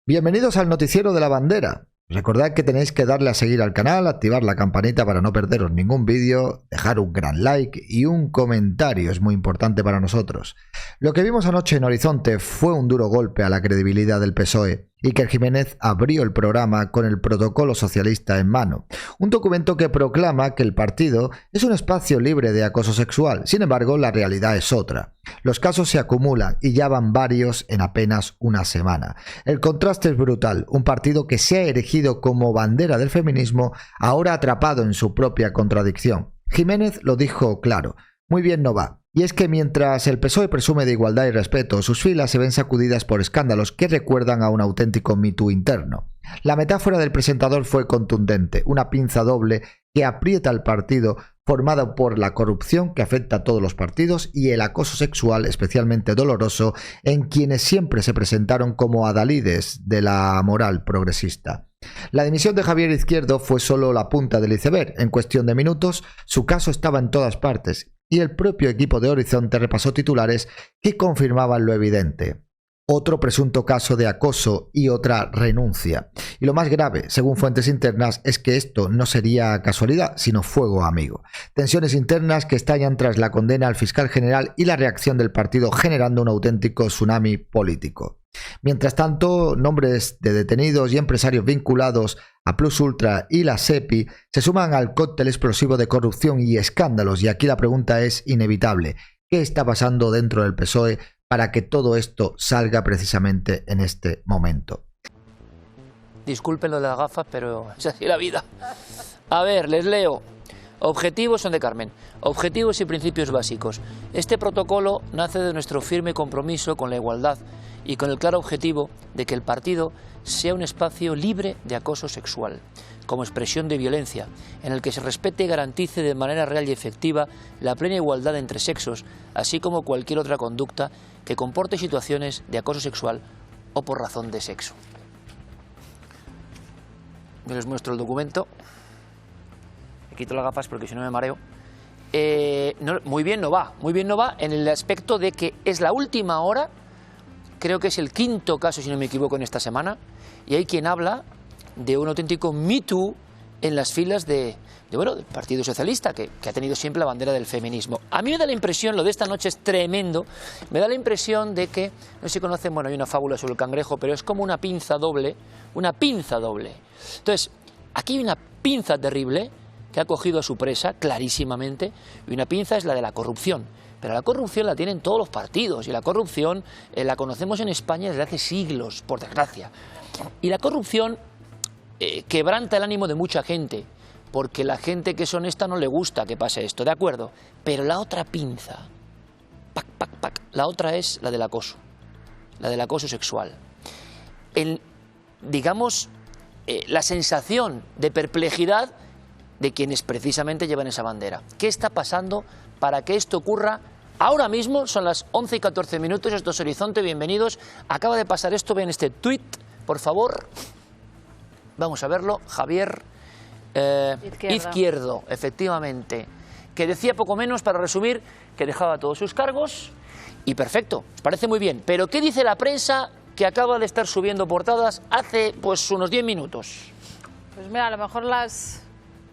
Bienvenidos al Noticiero de la Bandera. Recordad que tenéis que darle a seguir al canal, activar la campanita para no perderos ningún vídeo, dejar un gran like y un comentario, es muy importante para nosotros. Lo que vimos anoche en Horizonte fue un duro golpe a la credibilidad del PSOE. Iker Jiménez abrió el programa con el protocolo socialista en mano, un documento que proclama que el partido es un espacio libre de acoso sexual. Sin embargo, la realidad es otra. Los casos se acumulan y ya van varios en apenas una semana. El contraste es brutal, un partido que se ha erigido como bandera del feminismo, ahora atrapado en su propia contradicción. Jiménez lo dijo claro, muy bien no va. Y es que mientras el PSOE presume de igualdad y respeto, sus filas se ven sacudidas por escándalos que recuerdan a un auténtico Me Too interno. La metáfora del presentador fue contundente, una pinza doble que aprieta al partido, formada por la corrupción que afecta a todos los partidos y el acoso sexual especialmente doloroso en quienes siempre se presentaron como adalides de la moral progresista. La dimisión de Javier Izquierdo fue solo la punta del iceberg. En cuestión de minutos, su caso estaba en todas partes y el propio equipo de Horizonte repasó titulares que confirmaban lo evidente. Otro presunto caso de acoso y otra renuncia. Y lo más grave, según fuentes internas, es que esto no sería casualidad, sino fuego amigo. Tensiones internas que estallan tras la condena al fiscal general y la reacción del partido, generando un auténtico tsunami político. Mientras tanto, nombres de detenidos y empresarios vinculados a Plus Ultra y la SEPI se suman al cóctel explosivo de corrupción y escándalos, y aquí la pregunta es inevitable. ¿Qué está pasando dentro del PSOE para que todo esto salga precisamente en este momento? Disculpen lo de las gafas, pero es así la vida. A ver, les leo. Objetivos son de Carmen. Objetivos y principios básicos. Este protocolo nace de nuestro firme compromiso con la igualdad y con el claro objetivo de que el partido sea un espacio libre de acoso sexual, como expresión de violencia, en el que se respete y garantice de manera real y efectiva la plena igualdad entre sexos, así como cualquier otra conducta que comporte situaciones de acoso sexual o por razón de sexo. Yo les muestro el documento. Me quito las gafas porque si no me mareo. Muy bien no va en el aspecto de que es la última hora, creo que es el quinto caso, si no me equivoco, en esta semana, y hay quien habla de un auténtico Me Too en las filas del Partido Socialista, que ha tenido siempre la bandera del feminismo. A mí me da la impresión, lo de esta noche es tremendo, me da la impresión de que, no sé si conocen, bueno, hay una fábula sobre el cangrejo, pero es como una pinza doble, una pinza doble. Entonces, aquí hay una pinza terrible que ha cogido a su presa clarísimamente, y una pinza es la de la corrupción. Pero la corrupción la tienen todos los partidos, y la corrupción la conocemos en España desde hace siglos, por desgracia. Y la corrupción quebranta el ánimo de mucha gente, porque la gente que es honesta no le gusta que pase esto, ¿de acuerdo? Pero la otra pinza, la otra es la del acoso sexual. Digamos, la sensación de perplejidad de quienes precisamente llevan esa bandera. ¿Qué está pasando para que esto ocurra ahora mismo? Son las 11 y 14 minutos, esto es Horizonte, bienvenidos. Acaba de pasar esto, vean este tuit, por favor. Vamos a verlo, Javier Izquierdo, efectivamente, que decía poco menos, para resumir, que dejaba todos sus cargos, y perfecto, parece muy bien. Pero ¿qué dice la prensa que acaba de estar subiendo portadas hace pues unos 10 minutos? Pues mira, a lo mejor las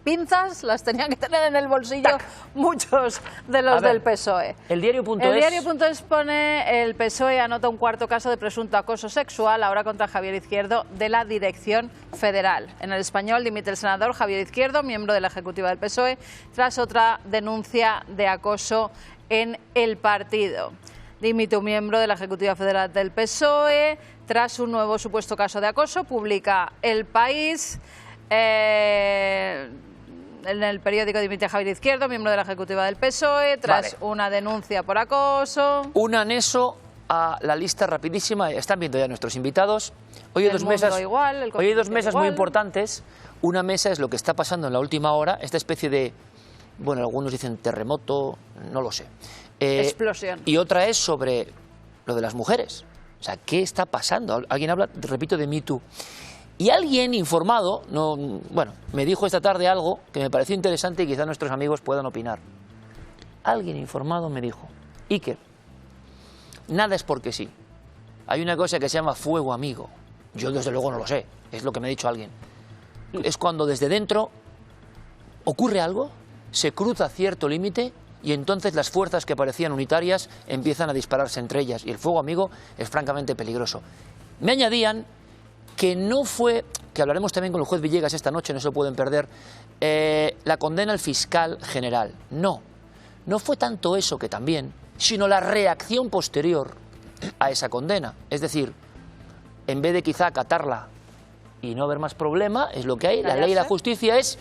pinzas las tenían que tener en el bolsillo muchos de los del PSOE. El diario.es. El diario.es pone: el PSOE anota un cuarto caso de presunto acoso sexual, ahora contra Javier Izquierdo, de la Dirección Federal. En El Español dimite el senador Javier Izquierdo, miembro de la ejecutiva del PSOE, tras otra denuncia de acoso en el partido. Dimite un miembro de la ejecutiva federal del PSOE tras un nuevo supuesto caso de acoso, publica El País. En el periódico dimite Javier Izquierdo, miembro de la ejecutiva del PSOE, tras una denuncia por acoso. Un anexo a la lista rapidísima, están viendo ya nuestros invitados. Hoy hay dos mesas muy importantes. Una mesa es lo que está pasando en la última hora, esta especie de, bueno, algunos dicen terremoto, no lo sé. Explosión. Y otra es sobre lo de las mujeres. O sea, ¿qué está pasando? Alguien habla, repito, de Me Too. Y alguien informado, me dijo esta tarde algo que me pareció interesante y quizá nuestros amigos puedan opinar. Alguien informado me dijo: Iker, nada es porque sí. Hay una cosa que se llama fuego amigo. Yo desde luego no lo sé, es lo que me ha dicho alguien. Es cuando desde dentro ocurre algo, se cruza cierto límite y entonces las fuerzas que parecían unitarias empiezan a dispararse entre ellas y el fuego amigo es francamente peligroso. Me añadían que no fue, que hablaremos también con el juez Villegas esta noche, no se lo pueden perder, la condena al fiscal general. No fue tanto eso, que también, sino la reacción posterior a esa condena. Es decir, en vez de quizá acatarla y no haber más problema, es lo que hay, la ley y la justicia es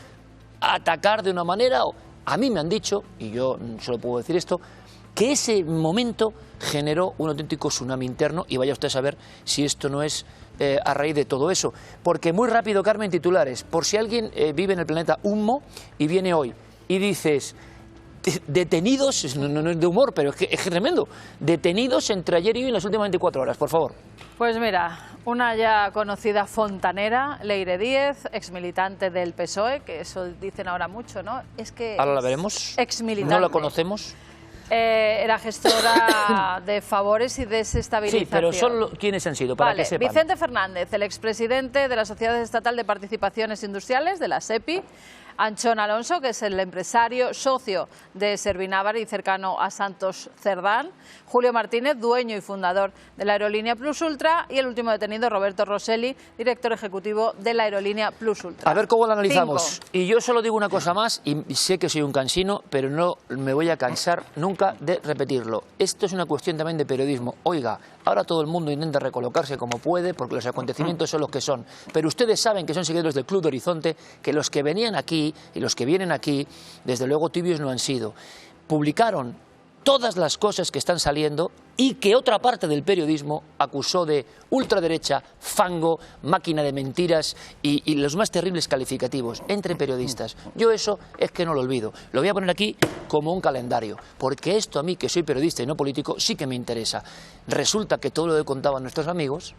atacar de una manera, a mí me han dicho, y yo solo puedo decir esto, que ese momento generó un auténtico tsunami interno, y vaya usted a saber si esto no es a raíz de todo eso. Porque muy rápido, Carmen, titulares, por si alguien vive en el planeta Humo y viene hoy y dices, detenidos, no es de humor, pero es que es tremendo, detenidos entre ayer y hoy en las últimas 24 horas, por favor. Pues mira, una ya conocida fontanera, Leire Díez, exmilitante del PSOE, que eso dicen ahora mucho, ¿no? Es que ahora la veremos, exmilitante. no la conocemos. Era gestora de favores y desestabilización. Sí, pero solo quiénes han sido, para que sepan. Vicente Fernández, el expresidente de la Sociedad Estatal de Participaciones Industriales, de la SEPI. Anchón Alonso, que es el empresario socio de Servinávar y cercano a Santos Cerdán. Julio Martínez, dueño y fundador de la aerolínea Plus Ultra. Y el último detenido, Roberto Rosselli, director ejecutivo de la aerolínea Plus Ultra. A ver cómo lo analizamos. Y yo solo digo una cosa más, y sé que soy un cansino, pero no me voy a cansar nunca de repetirlo. Esto es una cuestión también de periodismo. Oiga, ahora todo el mundo intenta recolocarse como puede, porque los acontecimientos son los que son. Pero ustedes saben, que son seguidores del Club de Horizonte, que los que venían aquí y los que vienen aquí, desde luego tibios no han sido. Publicaron todas las cosas que están saliendo y que otra parte del periodismo acusó de ultraderecha, fango, máquina de mentiras y los más terribles calificativos entre periodistas. Yo eso es que no lo olvido. Lo voy a poner aquí como un calendario, porque esto a mí, que soy periodista y no político, sí que me interesa. Resulta que todo lo que contaban nuestros amigos,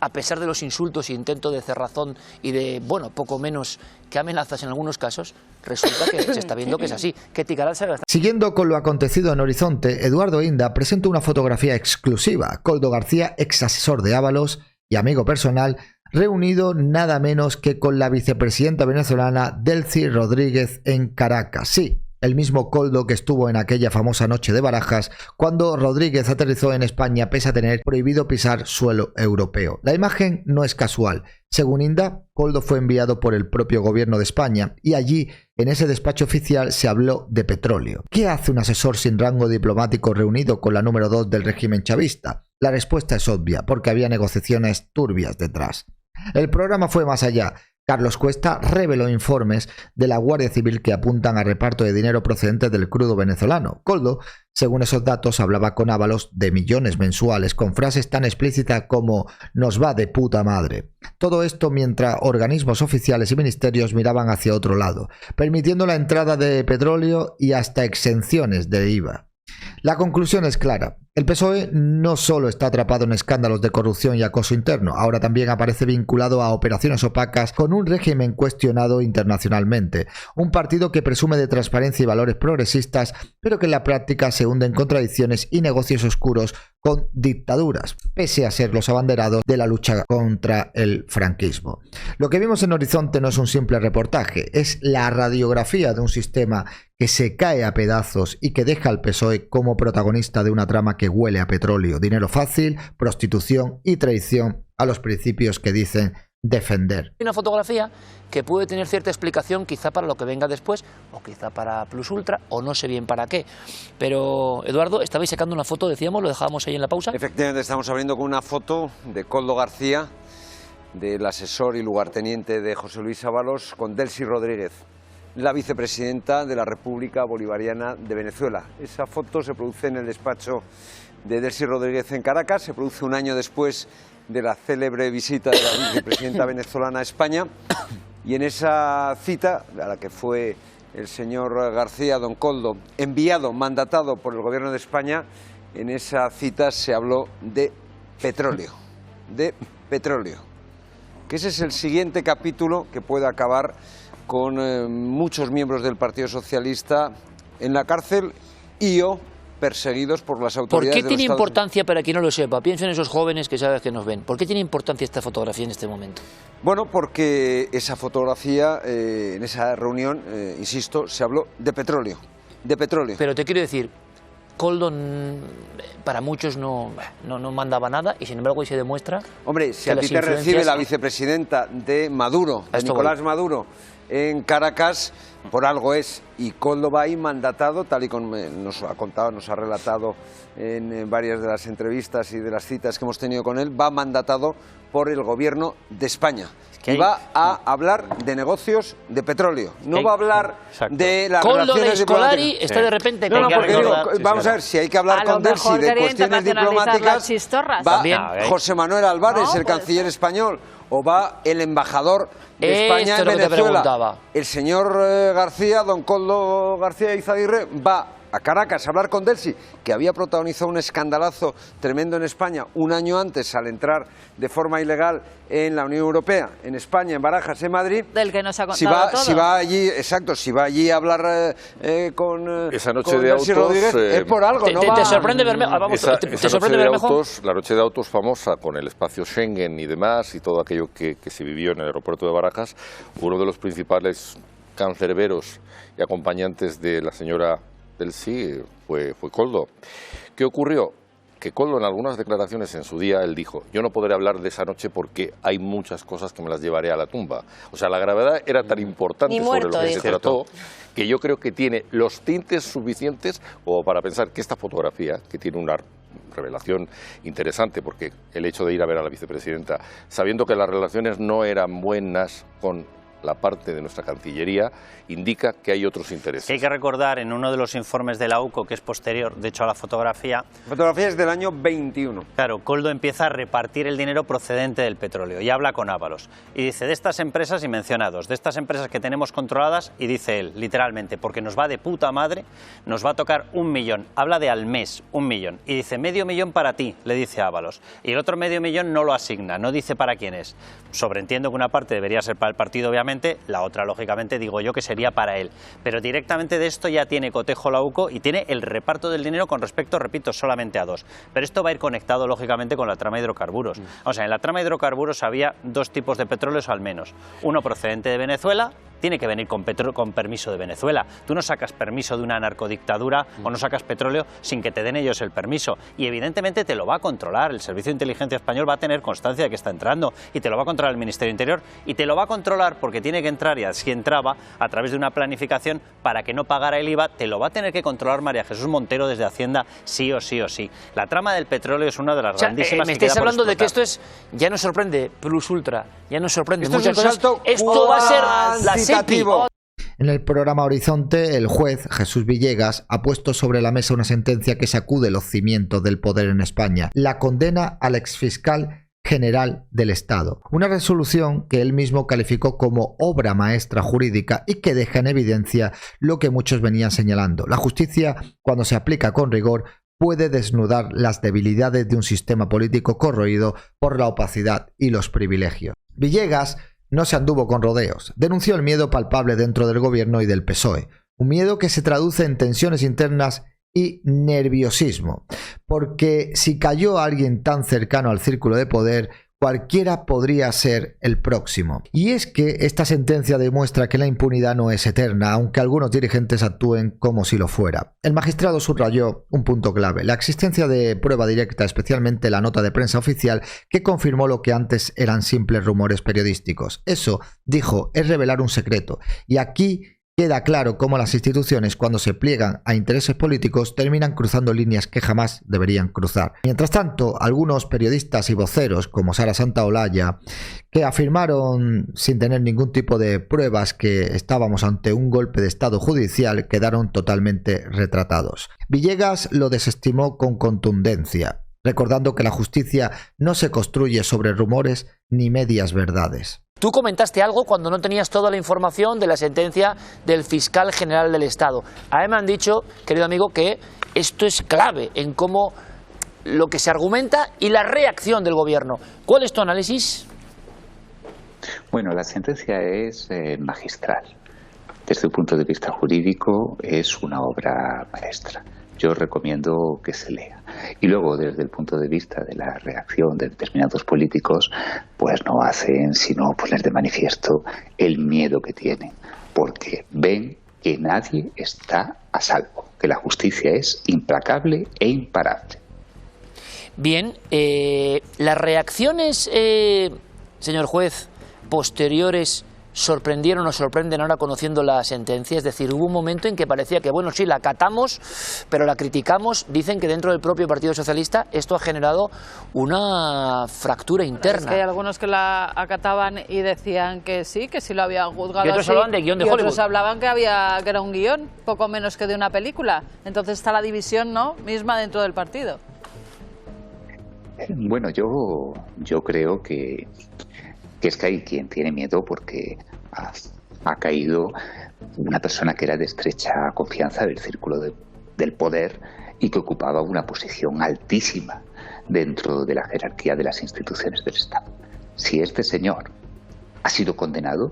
a pesar de los insultos e intentos de cerrazón y de, bueno, poco menos que amenazas en algunos casos, resulta que se está viendo que es así, que Ticaral se gasta. Siguiendo con lo acontecido en Horizonte, Eduardo Inda presenta una fotografía exclusiva. Koldo García, ex asesor de Ábalos y amigo personal, reunido nada menos que con la vicepresidenta venezolana Delcy Rodríguez en Caracas. Sí, el mismo Koldo que estuvo en aquella famosa noche de Barajas cuando Rodríguez aterrizó en España pese a tener prohibido pisar suelo europeo. La imagen no es casual. Según Inda, Koldo fue enviado por el propio gobierno de España y allí, en ese despacho oficial, se habló de petróleo. ¿Qué hace un asesor sin rango diplomático reunido con la número 2 del régimen chavista? La respuesta es obvia, porque había negociaciones turbias detrás. El programa fue más allá. Carlos Cuesta reveló informes de la Guardia Civil que apuntan a reparto de dinero procedente del crudo venezolano. Koldo, según esos datos, hablaba con Ábalos de millones mensuales con frases tan explícitas como «nos va de puta madre». Todo esto mientras organismos oficiales y ministerios miraban hacia otro lado, permitiendo la entrada de petróleo y hasta exenciones de IVA. La conclusión es clara. El PSOE no solo está atrapado en escándalos de corrupción y acoso interno, ahora también aparece vinculado a operaciones opacas con un régimen cuestionado internacionalmente, un partido que presume de transparencia y valores progresistas, pero que en la práctica se hunde en contradicciones y negocios oscuros con dictaduras, pese a ser los abanderados de la lucha contra el franquismo. Lo que vimos en Horizonte no es un simple reportaje, es la radiografía de un sistema que se cae a pedazos y que deja al PSOE como protagonista de una trama que huele a petróleo, dinero fácil, prostitución y traición a los principios que dicen defender. Una fotografía que puede tener cierta explicación quizá para lo que venga después, o quizá para Plus Ultra, o no sé bien para qué. Pero, Eduardo, estabais sacando una foto, decíamos, lo dejábamos ahí en la pausa. Efectivamente, estamos abriendo con una foto de Koldo García, del asesor y lugarteniente de José Luis Ábalos, con Delcy Rodríguez, la vicepresidenta de la República Bolivariana de Venezuela. Esa foto se produce en el despacho de Delcy Rodríguez en Caracas, se produce un año después de la célebre visita de la vicepresidenta venezolana a España, y en esa cita, a la que fue el señor García, don Koldo, enviado, mandatado por el gobierno de España, en esa cita se habló de petróleo, que ese es el siguiente capítulo que puede acabar con muchos miembros del Partido Socialista en la cárcel y o perseguidos por las ¿Por autoridades qué de los tiene Estados importancia, para quien no lo sepa? Pienso en esos jóvenes que sabes que nos ven. ¿Por qué tiene importancia esta fotografía en este momento? Bueno, porque esa fotografía, en esa reunión, insisto, se habló de petróleo. De petróleo. Pero te quiero decir, Koldo para muchos no mandaba nada y sin embargo hoy se demuestra. Hombre, si que a ti las te recibe influencias- la vicepresidenta de Maduro, de Esto Nicolás voy. Maduro, en Caracas, por algo es. Y Koldo va ahí mandatado, tal y como nos ha contado, nos ha relatado en varias de las entrevistas y de las citas que hemos tenido con él, va mandatado por el gobierno de España. Y va a hablar de negocios de petróleo. No va a hablar de las Koldo relaciones Scolari diplomáticas. está de repente No, con porque digo, recordar- vamos a ver, si hay que hablar A lo con Delsi mejor de quería cuestiones internacionalizar las diplomáticas, chistorras. va También. José Manuel Álvarez, No, el puede canciller ser. español, o va el embajador de Esto España es en lo que te Venezuela. preguntaba. El señor García, don Koldo García Izaguirre, va a Caracas a hablar con Delsi, que había protagonizado un escandalazo tremendo en España un año antes al entrar de forma ilegal en la Unión Europea, en España, en Barajas, en Madrid. Del que nos ha contado todo. Si va allí, exacto, si va allí a hablar con Esa noche con de Delcy autos, Rodríguez, es por algo, ¿no? ¿Te sorprende Bermejo? Vamos, Esa ¿te noche sorprende de Bermejo? autos, la noche de autos famosa con el espacio Schengen y demás y todo aquello que se vivió en el aeropuerto de Barajas, uno de los principales cancerberos y acompañantes de la señora Delcy fue Koldo. ¿Qué ocurrió? Que Koldo en algunas declaraciones en su día él dijo: yo no podré hablar de esa noche porque hay muchas cosas que me las llevaré a la tumba. O sea, la gravedad era tan importante Ni sobre muerto, lo que dijo. se trató que yo creo que tiene los tintes suficientes como para pensar que esta fotografía, que tiene una revelación interesante, porque el hecho de ir a ver a la vicepresidenta sabiendo que las relaciones no eran buenas con la parte de nuestra Cancillería, indica que hay otros intereses. Que hay que recordar en uno de los informes de la UCO, que es posterior, de hecho, a la fotografía. La fotografía es del año 21. Claro, Koldo empieza a repartir el dinero procedente del petróleo y habla con Ábalos. Y dice, de estas empresas, y menciona dos, de estas empresas que tenemos controladas, y dice él, literalmente, porque nos va de puta madre, nos va a tocar 1 millón. Habla de al mes, 1 millón. Y dice, 500.000 para ti, le dice Ábalos. Y el otro 500.000 no lo asigna, no dice para quién es. Sobreentiendo que una parte debería ser para el partido, obviamente, la otra, lógicamente, digo yo que sería para él. Pero directamente de esto ya tiene cotejo la UCO y tiene el reparto del dinero con respecto, repito, solamente a dos. Pero esto va a ir conectado, lógicamente, con la trama de hidrocarburos. O sea, en la trama de hidrocarburos había dos tipos de petróleos al menos. Uno procedente de Venezuela, tiene que venir con permiso de Venezuela. Tú no sacas permiso de una narcodictadura o no sacas petróleo sin que te den ellos el permiso. Y evidentemente te lo va a controlar. El Servicio de Inteligencia Español va a tener constancia de que está entrando y te lo va a controlar el Ministerio de Interior y te lo va a controlar porque tiene que entrar, y así entraba, a través de una planificación para que no pagara el IVA. Te lo va a tener que controlar María Jesús Montero desde Hacienda, sí o sí o sí. La trama del petróleo es una de las O sea, grandísimas me que queda estáis por hablando de que explotar. esto es, ya nos sorprende plus ultra, ya nos sorprende Esto es muchas un cosas. salto Esto va a ser la SEPI. cuantitativo. En el programa Horizonte, el juez Jesús Villegas ha puesto sobre la mesa una sentencia que sacude los cimientos del poder en España. La condena al exfiscal general del Estado. Una resolución que él mismo calificó como obra maestra jurídica y que deja en evidencia lo que muchos venían señalando. La justicia, cuando se aplica con rigor, puede desnudar las debilidades de un sistema político corroído por la opacidad y los privilegios. Villegas no se anduvo con rodeos. Denunció el miedo palpable dentro del gobierno y del PSOE. Un miedo que se traduce en tensiones internas y nerviosismo. Porque si cayó alguien tan cercano al círculo de poder, cualquiera podría ser el próximo. Y es que esta sentencia demuestra que la impunidad no es eterna, aunque algunos dirigentes actúen como si lo fuera. El magistrado subrayó un punto clave: la existencia de prueba directa, especialmente la nota de prensa oficial, que confirmó lo que antes eran simples rumores periodísticos. Eso, dijo, es revelar un secreto. Y aquí queda claro cómo las instituciones, cuando se pliegan a intereses políticos, terminan cruzando líneas que jamás deberían cruzar. Mientras tanto, algunos periodistas y voceros, como Sara Santaolalla, que afirmaron sin tener ningún tipo de pruebas que estábamos ante un golpe de estado judicial, quedaron totalmente retratados. Villegas lo desestimó con contundencia, recordando que la justicia no se construye sobre rumores ni medias verdades. Tú comentaste algo cuando no tenías toda la información de la sentencia del fiscal general del Estado. A mí me han dicho, querido amigo, que esto es clave en cómo lo que se argumenta y la reacción del gobierno. ¿Cuál es tu análisis? Bueno, la sentencia es magistral. Desde un punto de vista jurídico es una obra maestra. yo recomiendo que se lea. Y luego, desde el punto de vista de la reacción de determinados políticos, pues no hacen sino poner de manifiesto el miedo que tienen, porque ven que nadie está a salvo, que la justicia es implacable e imparable. Bien, las reacciones, señor juez, posteriores, ¿sorprendieron o sorprenden ahora conociendo la sentencia? Es decir, hubo un momento en que parecía que, bueno, sí, la acatamos, pero la criticamos. Dicen que dentro del propio Partido Socialista esto ha generado una fractura interna. Es que hay algunos que la acataban y decían que sí lo habían juzgado. Y otros hablaban de guión de Hollywood. Otros hablaban que era un guión, poco menos que de una película. Entonces está la división, ¿no?, misma dentro del partido. Bueno, yo creo que es que hay quien tiene miedo porque ha caído una persona que era de estrecha confianza del círculo del poder y que ocupaba una posición altísima dentro de la jerarquía de las instituciones del Estado. Si este señor ha sido condenado,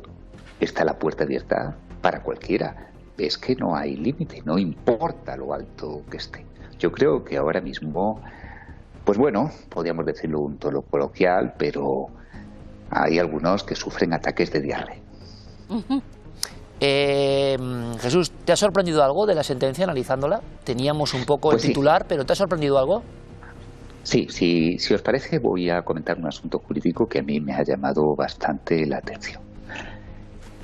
está la puerta abierta para cualquiera. Es que no hay límite, no importa lo alto que esté. Yo creo que ahora mismo, pues bueno, podríamos decirlo un tono coloquial, pero hay algunos que sufren ataques de diarrea. Jesús, ¿te ha sorprendido algo de la sentencia analizándola? Teníamos un poco Pues el titular, pero ¿te ha sorprendido algo? Sí, si os parece voy a comentar un asunto jurídico que a mí me ha llamado bastante la atención.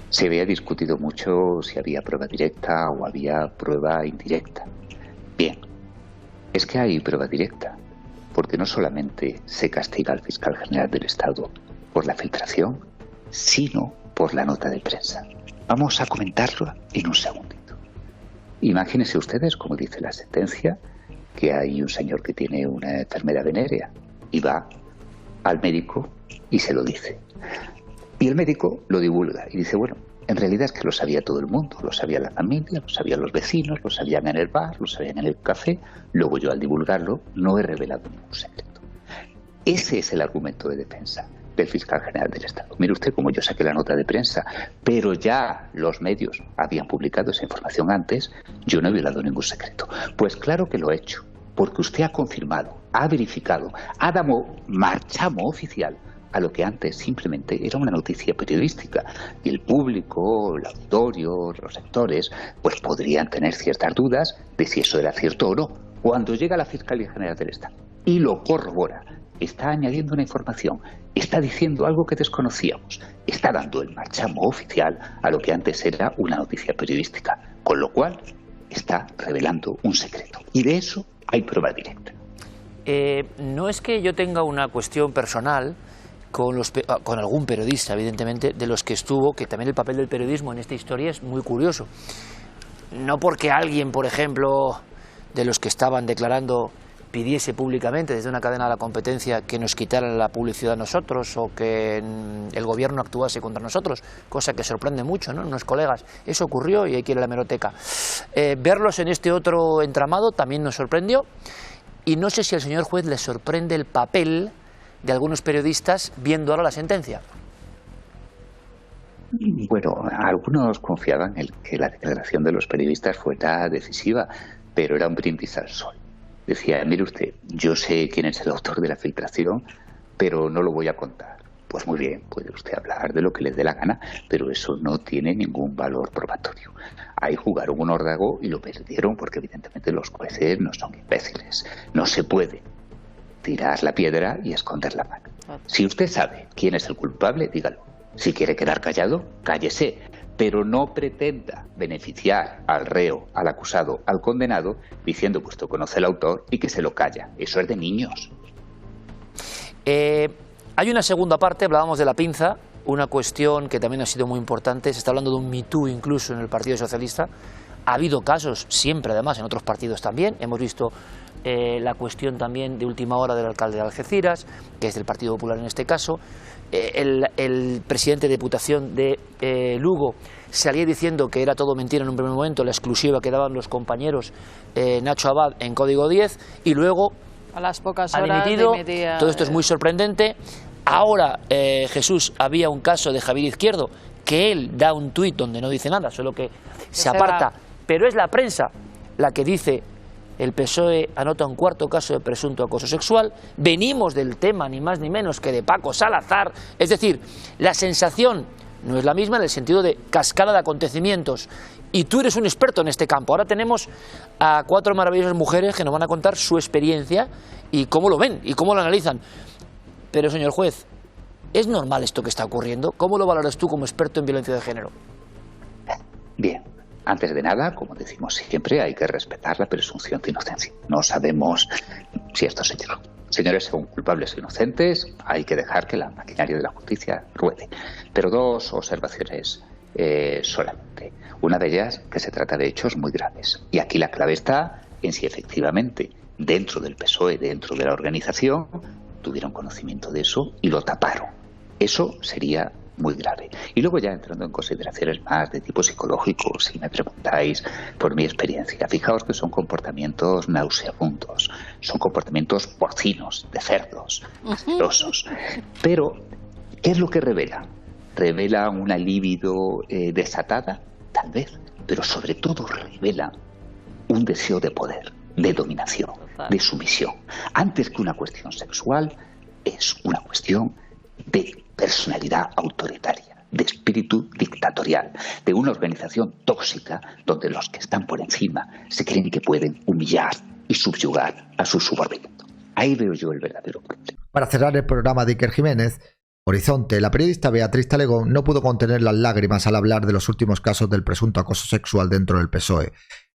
Se había discutido mucho si había prueba directa o había prueba indirecta. Bien, es que hay prueba directa, porque no solamente se castiga al fiscal general del Estado por la filtración, sino por la nota de prensa. Vamos a comentarlo en un segundito. Imagínense ustedes, como dice la sentencia, que hay un señor que tiene una enfermedad venérea y va al médico y se lo dice. Y el médico lo divulga y dice, bueno, en realidad es que lo sabía todo el mundo, lo sabía la familia, lo sabían los vecinos, lo sabían en el bar, lo sabían en el café. Luego yo al divulgarlo no he revelado ningún secreto. Ese es el argumento de defensa del fiscal general del Estado. Mire usted cómo yo saqué la nota de prensa, pero ya los medios habían publicado esa información antes, yo no he violado ningún secreto. Pues claro que lo he hecho, porque usted ha confirmado, ha verificado, ha dado marchamo oficial a lo que antes simplemente era una noticia periodística. Y el público, el auditorio, los sectores, pues podrían tener ciertas dudas de si eso era cierto o no. Cuando llega la Fiscalía General del Estado y lo corrobora, está añadiendo una información, está diciendo algo que desconocíamos, está dando el marchamo oficial a lo que antes era una noticia periodística, con lo cual está revelando un secreto. Y de eso hay prueba directa. No es que yo tenga una cuestión personal con algún periodista, evidentemente, de los que estuvo, que también el papel del periodismo en esta historia es muy curioso. No porque alguien, por ejemplo, de los que estaban declarando pidiese públicamente desde una cadena de la competencia que nos quitaran la publicidad a nosotros o que el gobierno actuase contra nosotros, cosa que sorprende mucho, ¿no?, unos colegas. Eso ocurrió y hay que ir a la hemeroteca. Verlos en este otro entramado también nos sorprendió, y no sé si al señor juez le sorprende el papel de algunos periodistas viendo ahora la sentencia. Bueno, algunos confiaban en que la declaración de los periodistas fuera decisiva, pero era un brindis al sol. Decía, mire usted, yo sé quién es el autor de la filtración, pero no lo voy a contar. Pues muy bien, puede usted hablar de lo que le dé la gana, pero eso no tiene ningún valor probatorio. Ahí jugaron un órdago y lo perdieron porque evidentemente los jueces no son imbéciles. No se puede tirar la piedra y esconder la mano. Si usted sabe quién es el culpable, dígalo. Si quiere quedar callado, cállese. Pero no pretenda beneficiar al reo, al acusado, al condenado, diciendo que usted conoce al autor y que se lo calla. Eso es de niños. Hay una segunda parte, hablábamos de la pinza, una cuestión que también ha sido muy importante. Se está hablando de un Me Too incluso en el Partido Socialista. Ha habido casos, siempre además, en otros partidos también. Hemos visto la cuestión también de última hora del alcalde de Algeciras, que es del Partido Popular en este caso. El presidente de Diputación de Lugo salía diciendo que era todo mentira en un primer momento, la exclusiva que daban los compañeros Nacho Abad en Código 10, y luego a las pocas ha horas dimitido. dimitía. Todo esto es muy sorprendente. Ahora, Jesús, había un caso de Javier Izquierdo, que él da un tuit donde no dice nada, solo que se aparta, pero es la prensa la que dice el PSOE anota un cuarto caso de presunto acoso sexual. Venimos del tema ni más ni menos que de Paco Salazar. Es decir, la sensación no es la misma en el sentido de cascada de acontecimientos. Y tú eres un experto en este campo. Ahora tenemos a 4 maravillosas mujeres que nos van a contar su experiencia y cómo lo ven y cómo lo analizan. Pero, señor juez, ¿es normal esto que está ocurriendo? ¿Cómo lo valoras tú como experto en violencia de género? Bien, antes de nada, como decimos siempre, hay que respetar la presunción de inocencia. No sabemos si estos señores son culpables o inocentes, hay que dejar que la maquinaria de la justicia ruede. Pero 2 observaciones solamente. Una de ellas, que se trata de hechos muy graves. Y aquí la clave está en si efectivamente dentro del PSOE, dentro de la organización, tuvieron conocimiento de eso y lo taparon. Eso sería muy grave. Y luego ya entrando en consideraciones más de tipo psicológico, si me preguntáis por mi experiencia, fijaos que son comportamientos nauseabundos, son comportamientos porcinos, de cerdos, asquerosos. Pero, ¿qué es lo que revela? ¿Revela una libido desatada? Tal vez, pero sobre todo revela un deseo de poder, de dominación, de sumisión. Antes que una cuestión sexual, es una cuestión de personalidad autoritaria, de espíritu dictatorial, de una organización tóxica donde los que están por encima se creen que pueden humillar y subyugar a sus subordinados. Ahí veo yo el verdadero problema. Para cerrar el programa de Iker Jiménez, Horizonte, la periodista Beatriz Talegón no pudo contener las lágrimas al hablar de los últimos casos del presunto acoso sexual dentro del PSOE.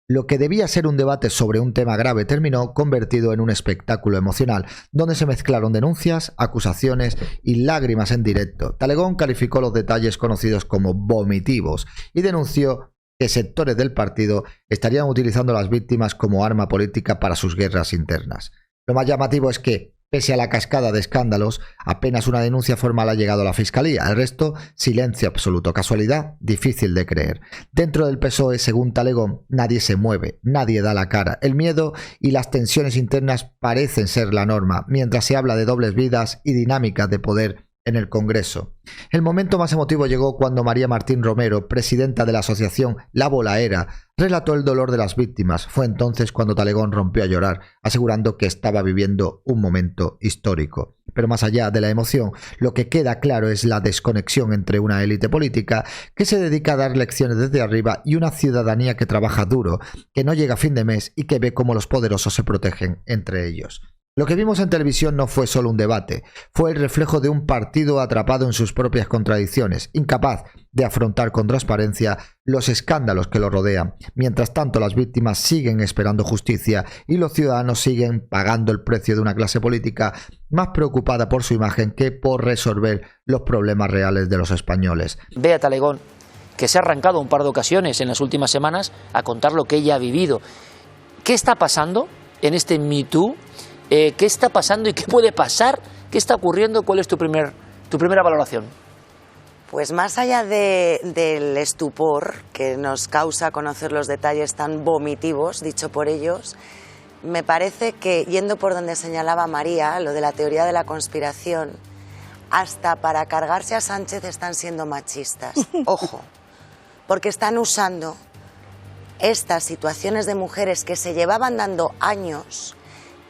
Lo que debía ser un debate sobre un tema grave terminó convertido en un espectáculo emocional, donde se mezclaron denuncias, acusaciones y lágrimas en directo. Talegón calificó los detalles conocidos como vomitivos y denunció que sectores del partido estarían utilizando a las víctimas como arma política para sus guerras internas. Lo más llamativo es que, pese a la cascada de escándalos, apenas una denuncia formal ha llegado a la Fiscalía. El resto, silencio absoluto. Casualidad, difícil de creer. Dentro del PSOE, según Talegón, nadie se mueve, nadie da la cara. El miedo y las tensiones internas parecen ser la norma, mientras se habla de dobles vidas y dinámicas de poder en el Congreso. El momento más emotivo llegó cuando María Martín Romero, presidenta de la asociación La Bolaera, relató el dolor de las víctimas. Fue entonces cuando Talegón rompió a llorar, asegurando que estaba viviendo un momento histórico. Pero más allá de la emoción, lo que queda claro es la desconexión entre una élite política que se dedica a dar lecciones desde arriba y una ciudadanía que trabaja duro, que no llega a fin de mes y que ve cómo los poderosos se protegen entre ellos. Lo que vimos en televisión no fue solo un debate, fue el reflejo de un partido atrapado en sus propias contradicciones, incapaz de afrontar con transparencia los escándalos que lo rodean. Mientras tanto, las víctimas siguen esperando justicia y los ciudadanos siguen pagando el precio de una clase política más preocupada por su imagen que por resolver los problemas reales de los españoles. Bea Talegón, que se ha arrancado un par de ocasiones en las últimas semanas a contar lo que ella ha vivido. ¿Qué está pasando en este Me Too? ¿Qué está pasando y qué puede pasar? ¿Qué está ocurriendo? ¿Cuál es tu primera valoración? Pues más allá del estupor que nos causa conocer los detalles tan vomitivos, dicho por ellos, me parece que, yendo por donde señalaba María, lo de la teoría de la conspiración, hasta para cargarse a Sánchez están siendo machistas. Ojo, porque están usando estas situaciones de mujeres que se llevaban dando años.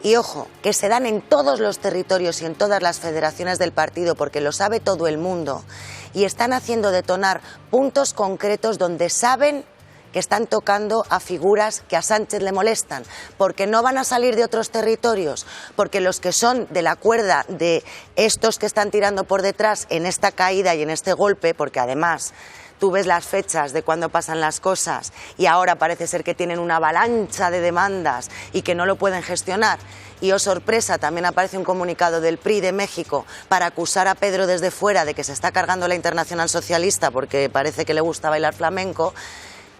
Y ojo, que se dan en todos los territorios y en todas las federaciones del partido, porque lo sabe todo el mundo, y están haciendo detonar puntos concretos donde saben que están tocando a figuras que a Sánchez le molestan, porque no van a salir de otros territorios, porque los que son de la cuerda de estos que están tirando por detrás en esta caída y en este golpe, porque además tú ves las fechas de cuando pasan las cosas y ahora parece ser que tienen una avalancha de demandas y que no lo pueden gestionar. Y oh sorpresa, también aparece un comunicado del PRI de México para acusar a Pedro desde fuera de que se está cargando la Internacional Socialista porque parece que le gusta bailar flamenco.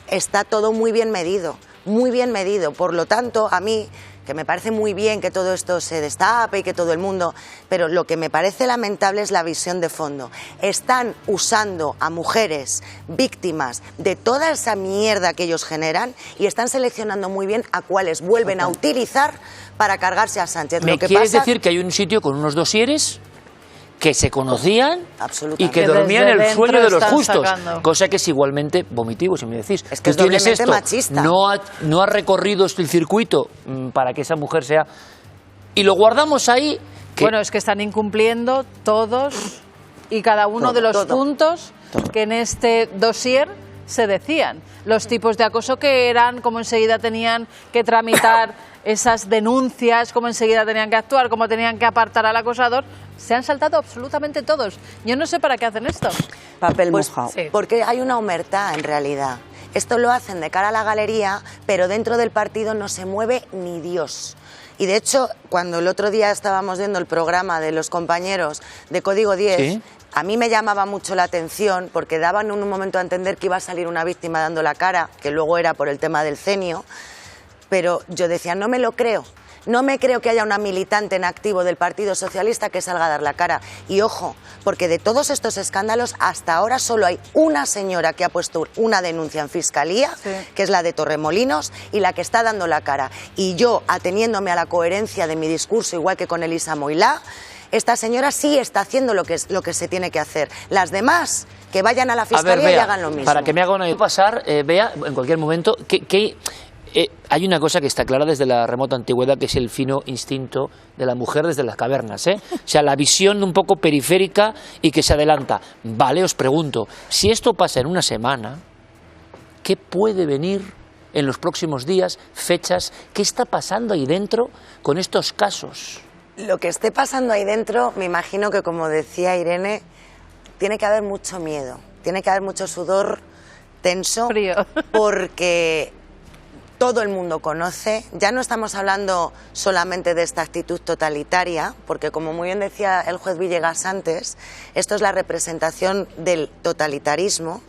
Está todo muy bien medido, muy bien medido. Por lo tanto, a mí, que me parece muy bien que todo esto se destape y que todo el mundo, pero lo que me parece lamentable es la visión de fondo. Están usando a mujeres víctimas de toda esa mierda que ellos generan y están seleccionando muy bien a cuáles vuelven a utilizar para cargarse a Sánchez. ¿Me quieres decir que hay un sitio con unos dosieres que se conocían y Absolutamente. que dormían desde el sueño dentro de los están justos, sacando. cosa que es igualmente vomitivo, si me decís. Es que es Tú tienes doblemente esto, machista. no ha recorrido el circuito para que esa mujer sea... Y lo guardamos ahí... que- Bueno, es que están incumpliendo todos y cada uno de los puntos que en este dossier se decían. Los tipos de acoso que eran, cómo enseguida tenían que tramitar esas denuncias, cómo enseguida tenían que actuar, cómo tenían que apartar al acosador. Se han saltado absolutamente todos. Yo no sé para qué hacen esto. Papel Pues mojado. Sí. porque hay una omertá en realidad. Esto lo hacen de cara a la galería, pero dentro del partido no se mueve ni Dios. Y de hecho, cuando el otro día estábamos viendo el programa de los compañeros de Código 10, Sí. a mí me llamaba mucho la atención porque daban en un momento a entender que iba a salir una víctima dando la cara, que luego era por el tema del cenio, pero yo decía, no me lo creo. No me creo que haya una militante en activo del Partido Socialista que salga a dar la cara. Y ojo, porque de todos estos escándalos, hasta ahora solo hay una señora que ha puesto una denuncia en Fiscalía, que es la de Torremolinos, y la que está dando la cara. Y yo, ateniéndome a la coherencia de mi discurso, igual que con Elisa Moilá, esta señora sí está haciendo lo que se tiene que hacer. Las demás, que vayan a la A ver, Fiscalía y Bea, hagan lo mismo. para que me haga una idea, pasar, Bea, en cualquier momento, que hay una cosa que está clara desde la remota antigüedad, que es el fino instinto de la mujer desde las cavernas, ¿eh? O sea, la visión un poco periférica y que se adelanta. Vale, os pregunto, si esto pasa en una semana, ¿qué puede venir en los próximos días, fechas? ¿Qué está pasando ahí dentro con estos casos? Lo que esté pasando ahí dentro, me imagino que, como decía Irene, tiene que haber mucho miedo, tiene que haber mucho sudor tenso, Frío. porque todo el mundo conoce, ya no estamos hablando solamente de esta actitud totalitaria, porque como muy bien decía el juez Villegas antes, esto es la representación del totalitarismo.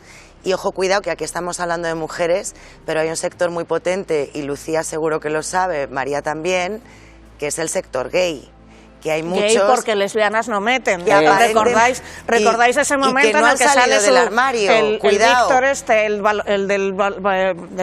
Y ojo, cuidado, que aquí estamos hablando de mujeres, pero hay un sector muy potente, y Lucía seguro que lo sabe, María también, que es el sector gay. Que hay muchos Gay porque lesbianas no meten. que aparenten- ¿Recordáis ese y momento que no en el han que salido sale del armario? el Cuidado. Víctor este, el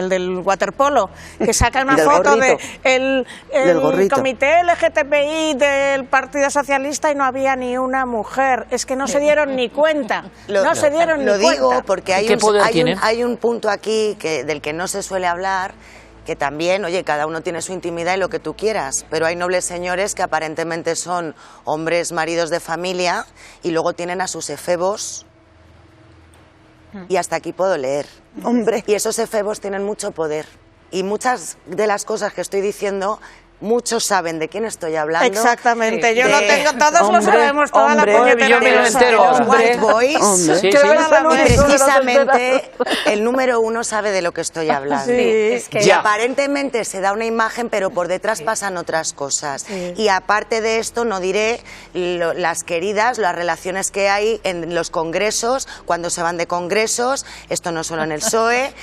del waterpolo, que saca una Del foto gorrito. de Del el gorrito. comité LGTBI del Partido Socialista y no había ni una mujer. Es que no se dieron ni cuenta. No se dieron ni Lo cuenta. digo porque ¿Qué poder tienen? hay un punto aquí del que no se suele hablar, que también, oye, cada uno tiene su intimidad y lo que tú quieras, pero hay nobles señores que aparentemente son hombres, maridos de familia, y luego tienen a sus efebos, y hasta aquí puedo leer. Hombre. Y esos efebos tienen mucho poder. Y muchas de las cosas que estoy diciendo, muchos saben de quién estoy hablando. Exactamente, yo De- lo tengo, todos lo Hombre, sabemos, toda hombre, la puñetera yo me lo prensa. entero. Los Hombre, white boys, hombre. Sí, que sí. precisamente el número uno sabe de lo que estoy hablando. Sí, es Y Ya. aparentemente se da una imagen, pero por detrás pasan otras cosas. Y aparte de esto, no diré las queridas, las relaciones que hay en los congresos, cuando se van de congresos, esto no solo en el PSOE,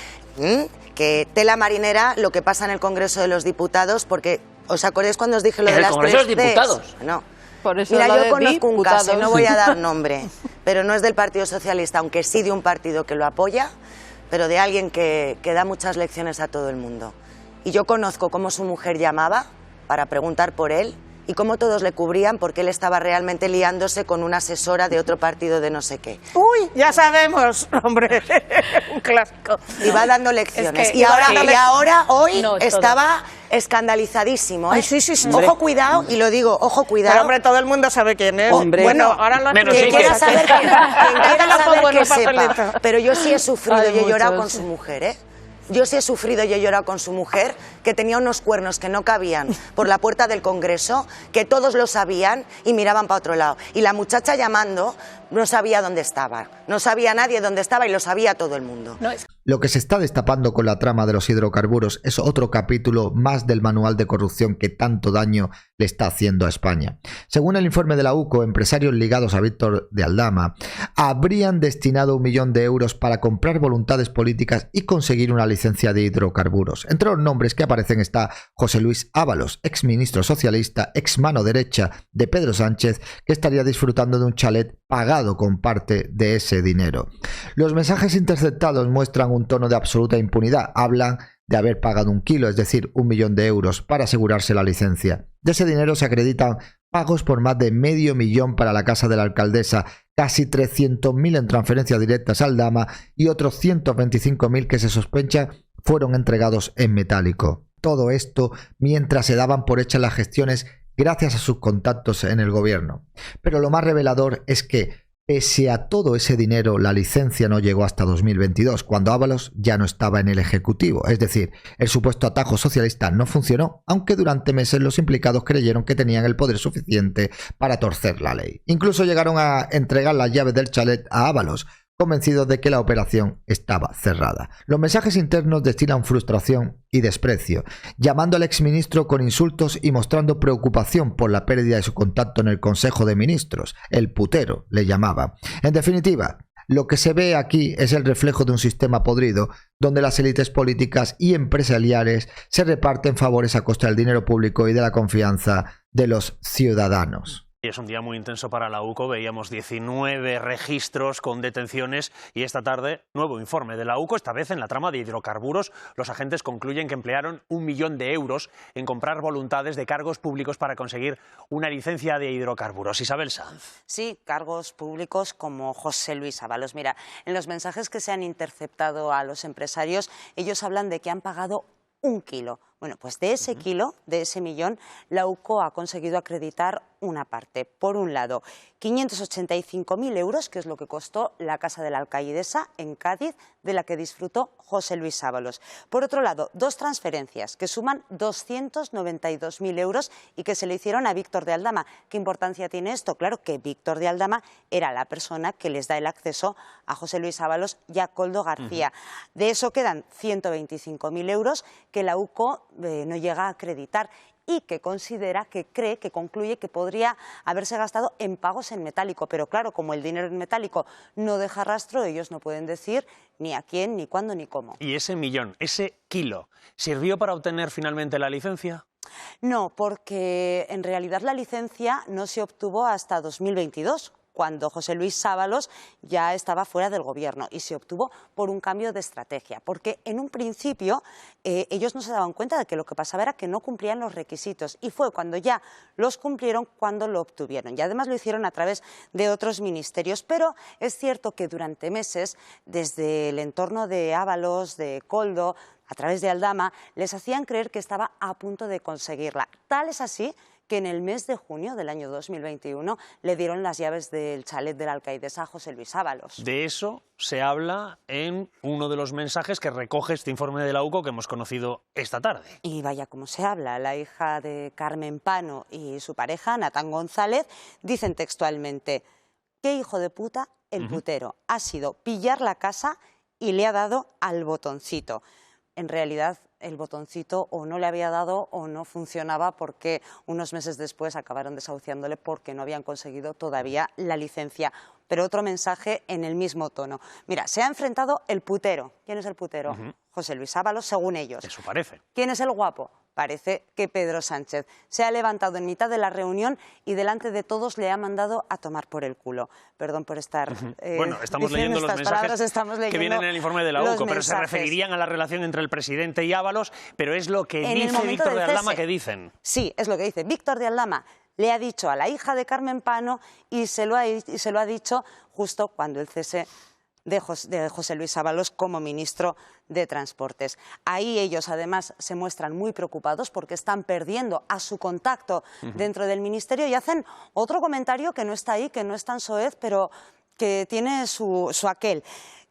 que tela marinera lo que pasa en el Congreso de los Diputados, porque ¿os acordáis cuando os dije lo ¿En de el las Congreso de los 3 Cs? Diputados? No. Por eso Mira, lo yo de conozco un caso, y diputados. no voy a dar nombre, pero no es del Partido Socialista, aunque sí de un partido que lo apoya, pero de alguien que da muchas lecciones a todo el mundo. Y yo conozco cómo su mujer llamaba para preguntar por él y cómo todos le cubrían porque él estaba realmente liándose con una asesora de otro partido de no sé qué. Uy, ya sabemos, hombre, un clásico. Y va dando lecciones. Es que y ahora, hoy, No, todo. estaba escandalizadísimo. ¿eh? Ay, sí. Ojo, cuidado, y lo digo, ojo, cuidado. Pero hombre, todo el mundo sabe quién es. Hombre. Bueno, ahora lo Menos Quien sí, quiera que- saber, quien quiera Lo saber pongo en que un papelito. sepa. Pero yo sí he sufrido Hay y he llorado muchos, con su mujer, ¿eh? Yo sí he sufrido y he llorado con su mujer, que tenía unos cuernos que no cabían por la puerta del Congreso, que todos lo sabían y miraban para otro lado. Y la muchacha llamando no sabía dónde estaba. No sabía nadie dónde estaba y lo sabía todo el mundo. Lo que se está destapando con la trama de los hidrocarburos es otro capítulo más del manual de corrupción que tanto daño le está haciendo a España. Según el informe de la UCO, empresarios ligados a Víctor de Aldama habrían destinado 1 millón de euros para comprar voluntades políticas y conseguir una licencia de hidrocarburos. Entre los nombres que aparecen está José Luis Ábalos, exministro socialista, ex mano derecha de Pedro Sánchez, que estaría disfrutando de un chalet pagado con parte de ese dinero. Los mensajes interceptados muestran un tono de absoluta impunidad. Hablan de haber pagado 1 kilo, es decir, 1 millón de euros, para asegurarse la licencia. De ese dinero se acreditan pagos por más de medio millón para la casa de la alcaldesa, casi 300.000 en transferencias directas al Dama y otros 125.000 que se sospecha fueron entregados en metálico. Todo esto mientras se daban por hechas las gestiones gracias a sus contactos en el gobierno. Pero lo más revelador es que, pese a todo ese dinero, la licencia no llegó hasta 2022, cuando Ábalos ya no estaba en el Ejecutivo. Es decir, el supuesto atajo socialista no funcionó, aunque durante meses los implicados creyeron que tenían el poder suficiente para torcer la ley. Incluso llegaron a entregar las llaves del chalet a Ábalos, convencidos de que la operación estaba cerrada. Los mensajes internos destilan frustración y desprecio, llamando al exministro con insultos y mostrando preocupación por la pérdida de su contacto en el Consejo de Ministros. El putero le llamaba. En definitiva, lo que se ve aquí es el reflejo de un sistema podrido, donde las élites políticas y empresariales se reparten favores a costa del dinero público y de la confianza de los ciudadanos. Y es un día muy intenso para la UCO, veíamos 19 registros con detenciones y esta tarde nuevo informe de la UCO, esta vez en la trama de hidrocarburos. Los agentes concluyen que emplearon 1 millón de euros en comprar voluntades de cargos públicos para conseguir una licencia de hidrocarburos. Isabel Sanz. Sí, cargos públicos como José Luis Ábalos. Mira, en los mensajes que se han interceptado a los empresarios, ellos hablan de que han pagado 1 kilo. Bueno, pues de ese kilo, de ese millón, la UCO ha conseguido acreditar una parte. Por un lado, 585.000 euros, que es lo que costó la casa de la alcaidesa en Cádiz, de la que disfrutó José Luis Ábalos. Por otro lado, 2 transferencias que suman 292.000 euros y que se le hicieron a Víctor de Aldama. ¿Qué importancia tiene esto? Claro que Víctor de Aldama era la persona que les da el acceso a José Luis Ábalos y a Koldo García. De eso quedan 125.000 euros que la UCO no llega a acreditar y que considera, que cree, que concluye que podría haberse gastado en pagos en metálico. Pero claro, como el dinero en metálico no deja rastro, ellos no pueden decir ni a quién, ni cuándo, ni cómo. ¿Y ese millón, ese kilo, sirvió para obtener finalmente la licencia? No, porque en realidad la licencia no se obtuvo hasta 2022. Cuando José Luis Ábalos ya estaba fuera del gobierno, y se obtuvo por un cambio de estrategia, porque en un principio ellos no se daban cuenta de que lo que pasaba era que no cumplían los requisitos, y fue cuando ya los cumplieron cuando lo obtuvieron, y además lo hicieron a través de otros ministerios. Pero es cierto que durante meses, desde el entorno de Ábalos, de Koldo, a través de Aldama, les hacían creer que estaba a punto de conseguirla. Tal es así que en el mes de junio del año 2021 le dieron las llaves del chalet de la alcaidesa a José Luis Ábalos. De eso se habla en uno de los mensajes que recoge este informe de la UCO que hemos conocido esta tarde. Y vaya cómo se habla. La hija de Carmen Pano y su pareja, Natán González, dicen textualmente: «Qué hijo de puta el putero. Ha sido pillar la casa y le ha dado al botoncito». En realidad, el botoncito o no le había dado o no funcionaba, porque unos meses después acabaron desahuciándole porque no habían conseguido todavía la licencia. Pero otro mensaje en el mismo tono. Mira, se ha enfrentado el putero. ¿Quién es el putero? José Luis Ábalos, según ellos. Eso parece. ¿Quién es el guapo? Parece que Pedro Sánchez. Se ha levantado en mitad de la reunión y delante de todos le ha mandado a tomar por el culo. Perdón por estar bueno, estamos leyendo los mensajes que vienen en el informe de la UCO, pero se referirían a la relación entre el presidente y Ábalos, pero es lo que dice Víctor de Aldama que dicen. Sí, es lo que dice. Víctor de Aldama le ha dicho a la hija de Carmen Pano y se lo ha dicho justo cuando el cese de José Luis Ábalos como ministro de Transportes. Ahí ellos además se muestran muy preocupados porque están perdiendo a su contacto dentro del ministerio, y hacen otro comentario que no está ahí, que no es tan soez, pero que tiene su aquel.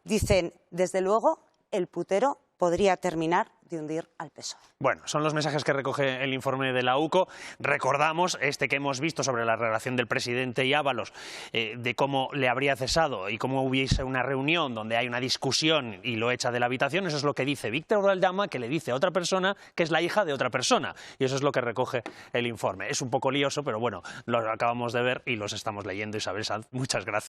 Dicen: desde luego el putero podría terminar de hundir al PSOE. Bueno, son los mensajes que recoge el informe de la UCO. Recordamos este que hemos visto sobre la relación del presidente y Ábalos, de cómo le habría cesado y cómo hubiese una reunión donde hay una discusión y lo echa de la habitación. Eso es lo que dice Víctor de Aldama, que le dice a otra persona que es la hija de otra persona. Y eso es lo que recoge el informe. Es un poco lioso, pero bueno, lo acabamos de ver y los estamos leyendo. Isabel Sanz, muchas gracias.